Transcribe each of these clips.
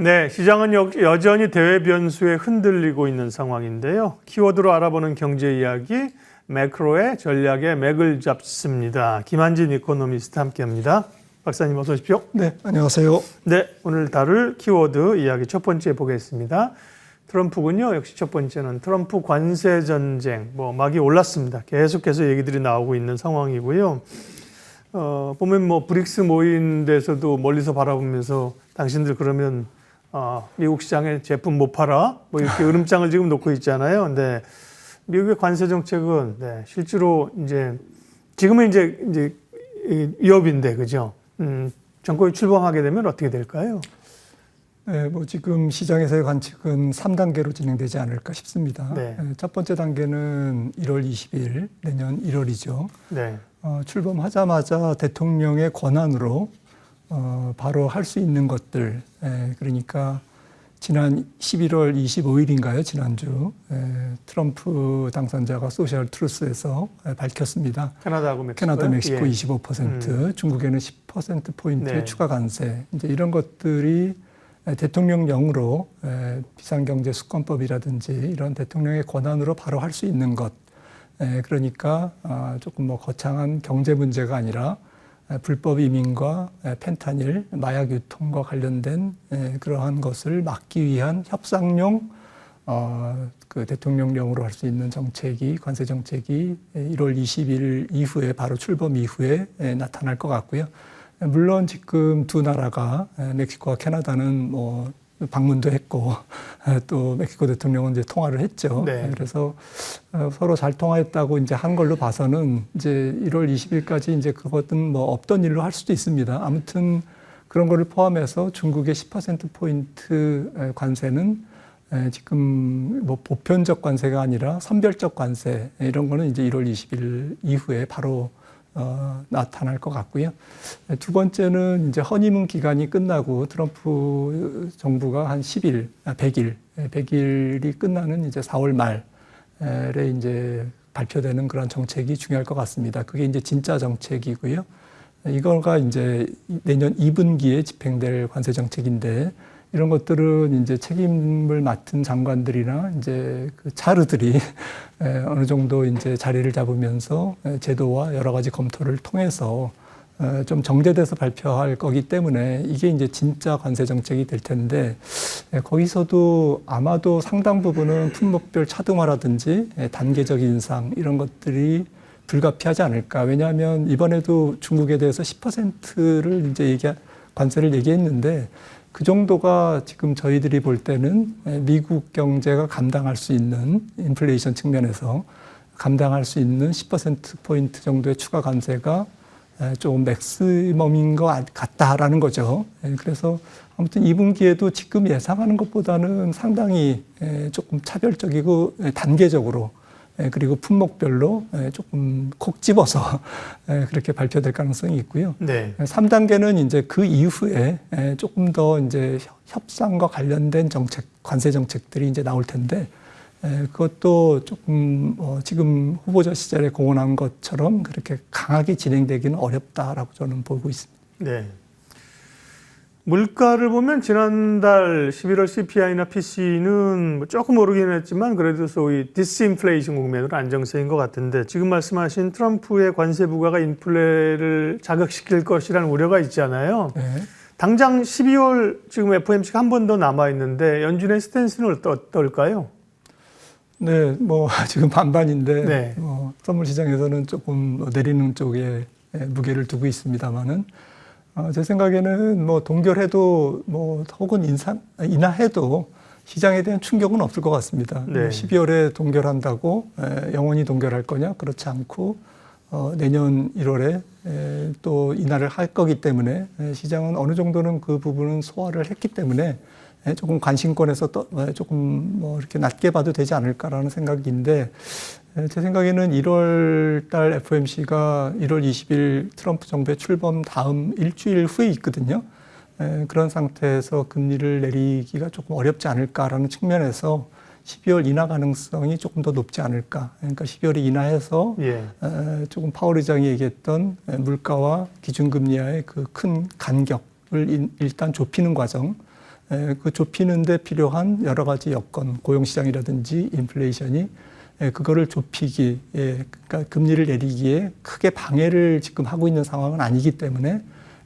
네, 시장은 여전히 대외 변수에 흔들리고 있는 상황인데요. 키워드로 알아보는 경제 이야기, 매크로의 전략에 맥을 잡습니다. 김한진 이코노미스트 함께합니다. 박사님 어서 오십시오. 네, 안녕하세요. 네, 오늘 다룰 키워드 이야기 첫 번째 보겠습니다. 트럼프군요. 역시 첫 번째는 트럼프 관세 전쟁, 막이 올랐습니다. 계속해서 얘기들이 나오고 있는 상황이고요. 보면 브릭스 모인 데서도 멀리서 바라보면서 당신들 그러면 미국 시장에 제품 못 팔아? 이렇게 으름장을 지금 놓고 있잖아요. 근데 미국의 관세 정책은 실제로 지금은 이제 위협인데, 그죠? 정권이 출범하게 되면 어떻게 될까요? 네, 지금 시장에서의 관측은 3단계로 진행되지 않을까 싶습니다. 네. 첫 번째 단계는 1월 20일, 내년 1월이죠. 네. 출범하자마자 대통령의 권한으로 바로 할 수 있는 것들, 그러니까 지난 11월 25일인가요? 지난주 트럼프 당선자가 소셜 트루스에서 밝혔습니다. 캐나다, 멕시코 예. 25%, 중국에는 10%포인트의 네. 추가 관세, 이런 것들이 대통령령으로 비상경제수권법이라든지 이런 대통령의 권한으로 바로 할 수 있는 것, 그러니까 조금 거창한 경제 문제가 아니라 불법 이민과 펜타닐, 마약 유통과 관련된 그러한 것을 막기 위한 협상용 그 대통령령으로 할 수 있는 정책이, 관세 정책이 1월 20일 이후에, 바로 출범 이후에 나타날 것 같고요. 물론 지금 두 나라가, 멕시코와 캐나다는 방문도 했고, 또 멕시코 대통령은 이제 통화를 했죠. 네. 그래서 서로 잘 통화했다고 한 걸로 봐서는 이제 1월 20일까지 이제 그것은 없던 일로 할 수도 있습니다. 아무튼 그런 거를 포함해서 중국의 10%포인트 관세는 지금 보편적 관세가 아니라 선별적 관세, 이런 거는 이제 1월 20일 이후에 바로 나타날 것 같고요. 두 번째는 이제 허니문 기간이 끝나고 트럼프 정부가 한 100일이 끝나는 이제 4월 말에 이제 발표되는 그런 정책이 중요할 것 같습니다. 그게 이제 진짜 정책이고요. 이거가 이제 내년 2분기에 집행될 관세 정책인데, 이런 것들은 이제 책임을 맡은 장관들이나 이제 그 차르들이 어느 정도 이제 자리를 잡으면서 제도와 여러 가지 검토를 통해서 좀 정제돼서 발표할 거기 때문에 이게 이제 진짜 관세 정책이 될 텐데, 거기서도 아마도 상당 부분은 품목별 차등화라든지 단계적 인상, 이런 것들이 불가피하지 않을까. 왜냐하면 이번에도 중국에 대해서 10%를 이제 관세를 얘기했는데, 그 정도가 지금 저희들이 볼 때는 미국 경제가 감당할 수 있는, 인플레이션 측면에서 감당할 수 있는 10%포인트 정도의 추가 관세가 조금 맥시멈인 것 같다라는 거죠. 그래서 아무튼 2분기에도 지금 예상하는 것보다는 상당히 조금 차별적이고 단계적으로, 그리고 품목별로 조금 콕 집어서 그렇게 발표될 가능성이 있고요. 네. 3단계는 이제 그 이후에 조금 더 이제 협상과 관련된 정책, 관세 정책들이 이제 나올 텐데, 그것도 조금 지금 후보자 시절에 공언한 것처럼 그렇게 강하게 진행되기는 어렵다라고 저는 보고 있습니다. 네. 물가를 보면 지난달 11월 CPI나 PC는 조금 오르긴 했지만 그래도 소위 디스인플레이션 국면으로 안정세인 것 같은데, 지금 말씀하신 트럼프의 관세 부과가 인플레를 자극시킬 것이라는 우려가 있잖아요. 네. 당장 12월 지금 FOMC가 한 번 더 남아있는데 연준의 스탠스는 어떨까요? 네, 지금 반반인데, 네. 선물 시장에서는 조금 내리는 쪽에 무게를 두고 있습니다만은, 제 생각에는 동결해도 혹은 인하해도 시장에 대한 충격은 없을 것 같습니다. 네. 12월에 동결한다고 영원히 동결할 거냐? 그렇지 않고 내년 1월에 또 인하를 할 거기 때문에 시장은 어느 정도는 그 부분은 소화를 했기 때문에 조금 관심권에서 조금 이렇게 낮게 봐도 되지 않을까라는 생각인데, 제 생각에는 1월 달 FOMC가 1월 20일 트럼프 정부의 출범 다음 일주일 후에 있거든요. 그런 상태에서 금리를 내리기가 조금 어렵지 않을까라는 측면에서 12월 인하 가능성이 조금 더 높지 않을까. 그러니까 12월에 인하해서 조금 파월 의장이 얘기했던 물가와 기준금리와의 그 큰 간격을 일단 좁히는 과정, 그 좁히는 데 필요한 여러 가지 여건, 고용시장이라든지 인플레이션이 그거를 좁히기, 그러니까 금리를 내리기에 크게 방해를 지금 하고 있는 상황은 아니기 때문에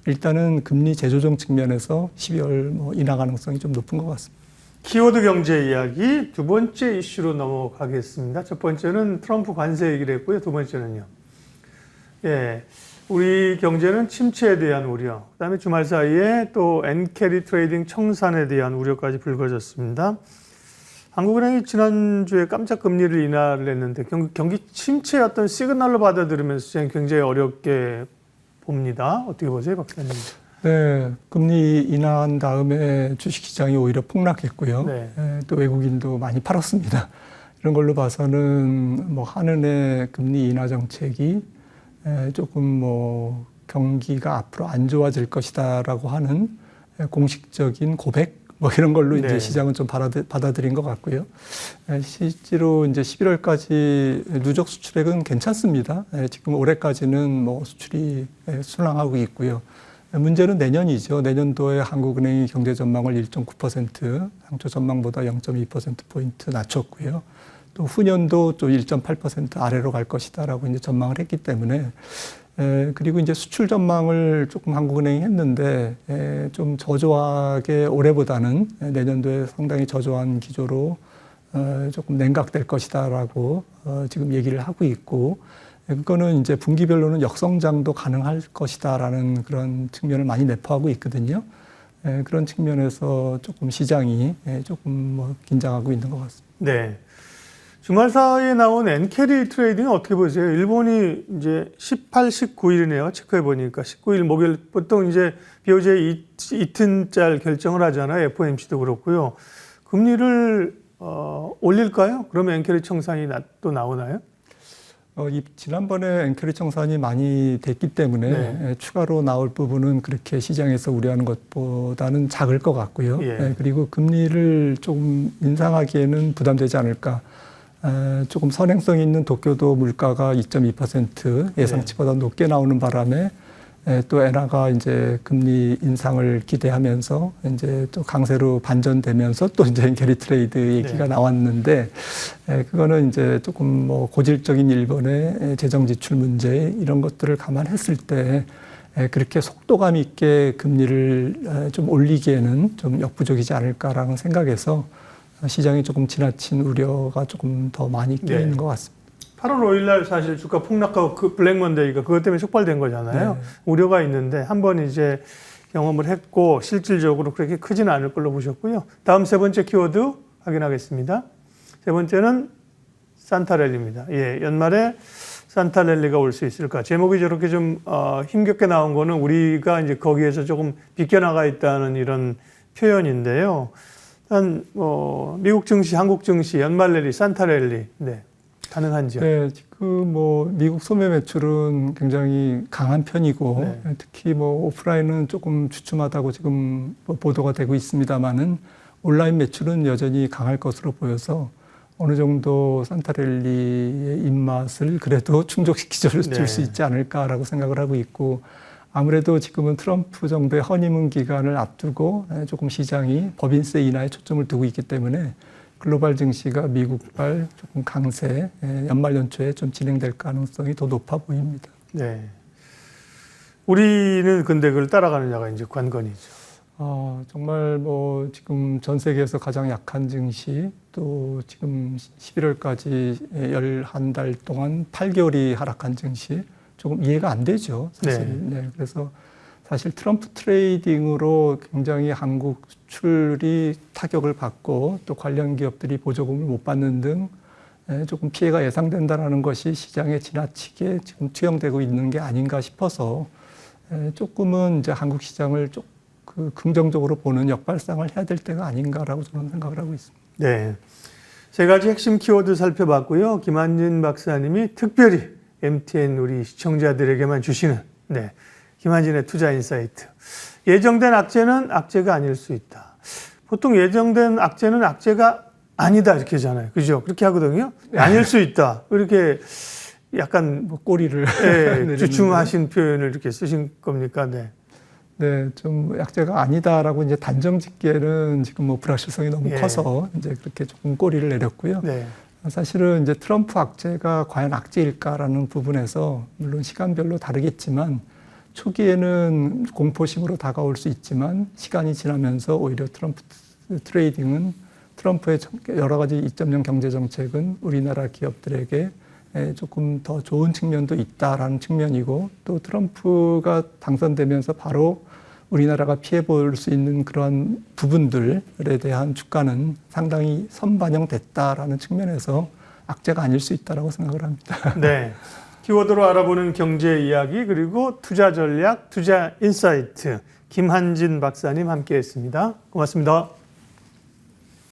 일단은 금리 재조정 측면에서 12월 인하 가능성이 좀 높은 것 같습니다. 키워드 경제 이야기 두 번째 이슈로 넘어가겠습니다. 첫 번째는 트럼프 관세 얘기를 했고요. 두 번째는요. 예, 우리 경제는 침체에 대한 우려, 그다음에 주말 사이에 또 엔캐리 트레이딩 청산에 대한 우려까지 불거졌습니다. 한국은행이 지난주에 깜짝 금리를 인하를 했는데 경기 침체의 어떤 시그널로 받아들이면서 굉장히 어렵게 봅니다. 어떻게 보세요, 박사님? 네, 금리 인하한 다음에 주식시장이 오히려 폭락했고요. 네. 또 외국인도 많이 팔았습니다. 이런 걸로 봐서는 한은의 금리 인하 정책이 조금 경기가 앞으로 안 좋아질 것이다라고 하는 공식적인 고백 이런 걸로 이제 시장은 좀 받아들인 것 같고요. 실제로 이제 11월까지 누적 수출액은 괜찮습니다. 지금 올해까지는 수출이 순항하고 있고요. 문제는 내년이죠. 내년도에 한국은행이 경제 전망을 1.9%, 당초 전망보다 0.2%포인트 낮췄고요. 또 후년도 또 1.8% 아래로 갈 것이다라고 이제 전망을 했기 때문에 그리고 이제 수출 전망을 조금 한국은행이 했는데 좀 저조하게 올해보다는 내년도에 상당히 저조한 기조로 조금 냉각될 것이다라고 지금 얘기를 하고 있고 그거는 이제 분기별로는 역성장도 가능할 것이다라는 그런 측면을 많이 내포하고 있거든요. 그런 측면에서 조금 시장이 조금 긴장하고 있는 것 같습니다. 네. 주말 사이에 나온 엔캐리 트레이딩은 어떻게 보세요? 일본이 이제 18, 19일이네요. 체크해 보니까 19일 목요일 보통 이제 BOJ 이튼짤 결정을 하잖아요. FOMC도 그렇고요. 금리를 올릴까요? 그러면 엔캐리 청산이 또 나오나요? 지난번에 엔캐리 청산이 많이 됐기 때문에 추가로 나올 부분은 그렇게 시장에서 우려하는 것보다는 작을 것 같고요. 그리고 금리를 조금 인상하기에는 부담되지 않을까. 조금 선행성 있는 도쿄도 물가가 2.2% 예상치보다 높게 나오는 바람에 또 엔화가 이제 금리 인상을 기대하면서 이제 또 강세로 반전되면서 또 이제 엔캐리 트레이드 얘기가 나왔는데 그거는 이제 조금 고질적인 일본의 재정 지출 문제 이런 것들을 감안했을 때 그렇게 속도감 있게 금리를 좀 올리기에는 좀 역부족이지 않을까라는 생각에서 시장이 조금 지나친 우려가 조금 더 많이 끼어 있는 것 같습니다. 8월 5일 날 사실 주가 폭락하고 그 블랙먼데이가 그것 때문에 촉발된 거잖아요. 우려가 있는데 한번 이제 경험을 했고 실질적으로 그렇게 크지는 않을 걸로 보셨고요. 다음 세 번째 키워드 확인하겠습니다. 세 번째는 산타랠리입니다. 연말에 산타랠리가 올 수 있을까? 제목이 저렇게 좀 힘겹게 나온 거는 우리가 이제 거기에서 조금 비껴나가 있다는 이런 표현인데요. 미국 증시, 한국 증시, 연말 랠리, 산타랠리, 가능한지요? 네, 지금 미국 소매 매출은 굉장히 강한 편이고 특히 오프라인은 조금 주춤하다고 지금 보도가 되고 있습니다만은 온라인 매출은 여전히 강할 것으로 보여서 어느 정도 산타랠리의 입맛을 그래도 충족시켜 줄 수 있지 않을까라고 생각을 하고 있고. 아무래도 지금은 트럼프 정부의 허니문 기간을 앞두고 조금 시장이 법인세 인하에 초점을 두고 있기 때문에 글로벌 증시가 미국발 조금 강세 연말 연초에 좀 진행될 가능성이 더 높아 보입니다. 네. 우리는 근데 그걸 따라가느냐가 이제 관건이죠. 정말 지금 전 세계에서 가장 약한 증시 또 지금 11월까지 11달 동안 8개월이 하락한 증시 조금 이해가 안 되죠, 사실. 그래서 사실 트럼프 트레이딩으로 굉장히 한국 수출이 타격을 받고 또 관련 기업들이 보조금을 못 받는 등 조금 피해가 예상된다는 것이 시장에 지나치게 지금 투영되고 있는 게 아닌가 싶어서 조금은 이제 한국 시장을 긍정적으로 보는 역발상을 해야 될 때가 아닌가라고 저는 생각을 하고 있습니다. 네. 세 가지 핵심 키워드 살펴봤고요. 김한진 박사님이 특별히 MTN 우리 시청자들에게만 주시는 김한진의 투자 인사이트. 예정된 악재는 악재가 아닐 수 있다. 보통 예정된 악재는 악재가 아니다 이렇게 하잖아요. 그죠? 그렇게 하거든요. 아닐 수 있다. 이렇게 약간 꼬리를 주춤하신 표현을 이렇게 쓰신 겁니까? 네, 좀 약재가 아니다라고 이제 단정 짓기에는 지금 뭐 불확실성이 너무 예. 커서 이제 그렇게 조금 꼬리를 내렸고요. 네. 사실은 이제 트럼프 악재가 과연 악재일까라는 부분에서 물론 시간별로 다르겠지만 초기에는 공포심으로 다가올 수 있지만 시간이 지나면서 오히려 트럼프 트레이딩은 트럼프의 여러 가지 2.0 경제 정책은 우리나라 기업들에게 조금 더 좋은 측면도 있다라는 측면이고 또 트럼프가 당선되면서 바로 우리나라가 피해 볼 수 있는 그러한 부분들에 대한 주가는 상당히 선반영됐다라는 측면에서 악재가 아닐 수 있다라고 생각을 합니다. 네. 키워드로 알아보는 경제 이야기 그리고 투자 전략, 투자 인사이트 김한진 박사님 함께했습니다. 고맙습니다.